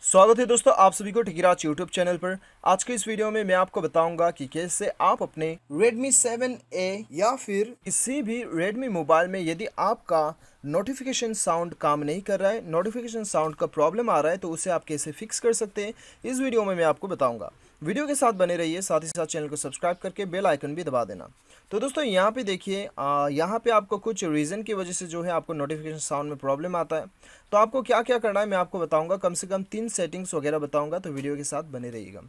स्वागत है दोस्तों आप सभी को टिकिराज यूट्यूब चैनल पर। आज के इस वीडियो में मैं आपको बताऊंगा कि कैसे आप अपने Redmi 7A या फिर किसी भी Redmi मोबाइल में यदि आपका नोटिफिकेशन साउंड काम नहीं कर रहा है, नोटिफिकेशन साउंड का प्रॉब्लम आ रहा है, तो उसे आप कैसे फिक्स कर सकते हैं इस वीडियो में मैं आपको बताऊंगा। वीडियो के साथ बने रहिए, साथ ही साथ चैनल को सब्सक्राइब करके बेल आइकन भी दबा देना। तो दोस्तों यहाँ पे देखिए, यहाँ पे आपको कुछ रीज़न की वजह से जो है आपको नोटिफिकेशन साउंड में प्रॉब्लम आता है। तो आपको क्या क्या करना है मैं आपको बताऊंगा, कम से कम 3 सेटिंग्स वगैरह बताऊंगा, तो वीडियो के साथ बने रहिएगा।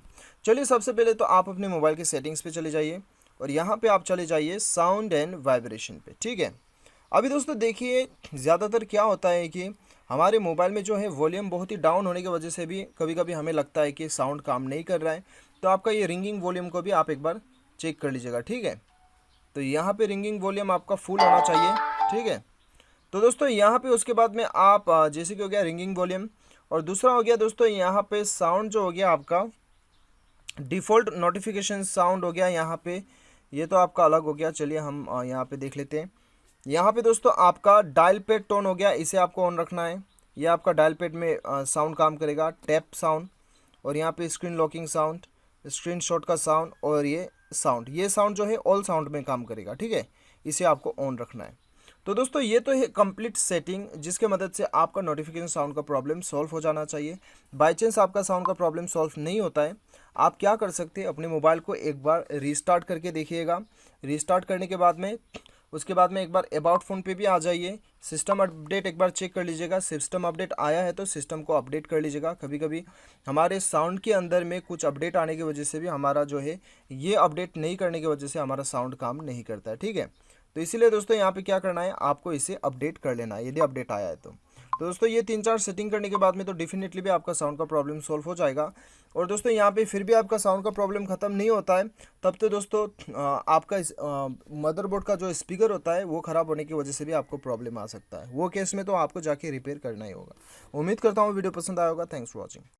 चलिए सबसे पहले तो आप अपने मोबाइल के सेटिंग्स पे चले जाइए और यहाँ पे आप चले जाइए साउंड एंड वाइब्रेशन पे, ठीक है। अभी दोस्तों देखिए, ज़्यादातर क्या होता है कि हमारे मोबाइल में जो है वॉल्यूम बहुत ही डाउन होने की वजह से भी कभी कभी हमें लगता है कि साउंड काम नहीं कर रहा है। तो आपका ये रिंगिंग वॉल्यूम को भी आप एक बार चेक कर लीजिएगा, ठीक है। तो यहाँ पे रिंगिंग वॉल्यूम आपका फुल होना चाहिए, ठीक है। तो दोस्तों यहाँ पे उसके बाद में आप जैसे कि हो गया रिंगिंग वॉल्यूम, और दूसरा हो गया दोस्तों यहाँ पे साउंड जो हो गया आपका डिफ़ॉल्ट नोटिफिकेशन साउंड हो गया यहाँ पे, ये तो आपका अलग हो गया। चलिए हम यहाँ पे देख लेते हैं। यहाँ पे दोस्तों आपका डायल पैड टोन हो गया, इसे आपको ऑन रखना है। ये आपका डायल पैड में साउंड काम करेगा, टैप साउंड, और यहाँ पे screen locking sound, screen shot का साउंड, और ये साउंड जो है ऑल साउंड में काम करेगा, ठीक है। इसे आपको ऑन रखना है। तो दोस्तों ये तो है कंप्लीट सेटिंग, जिसके मदद से आपका नोटिफिकेशन साउंड का प्रॉब्लम सॉल्व हो जाना चाहिए। बाय चांस आपका साउंड का प्रॉब्लम सॉल्व नहीं होता है, आप क्या कर सकते हैं, अपने मोबाइल को एक बार रीस्टार्ट करके देखिएगा। रीस्टार्ट करने के बाद में उसके बाद में एक बार अबाउट फ़ोन पे भी आ जाइए, सिस्टम अपडेट एक बार चेक कर लीजिएगा। सिस्टम अपडेट आया है तो सिस्टम को अपडेट कर लीजिएगा। कभी कभी हमारे साउंड के अंदर में कुछ अपडेट आने की वजह से भी हमारा जो है ये अपडेट नहीं करने की वजह से हमारा साउंड काम नहीं करता है, ठीक है। तो इसीलिए दोस्तों यहाँ पे क्या करना है, आपको इसे अपडेट कर लेना है यदि अपडेट आया है तो दोस्तों ये 3-4 सेटिंग करने के बाद में तो डेफिनेटली भी आपका साउंड का प्रॉब्लम सॉल्व हो जाएगा। और दोस्तों यहाँ पे फिर भी आपका साउंड का प्रॉब्लम ख़त्म नहीं होता है, तब तो दोस्तों आपका मदरबोर्ड का जो स्पीकर होता है वो ख़राब होने की वजह से भी आपको प्रॉब्लम आ सकता है। वो केस में तो आपको जाके रिपेयर करना ही होगा। उम्मीद करता हूँ वीडियो पसंद आया होगा। Thanks for watching.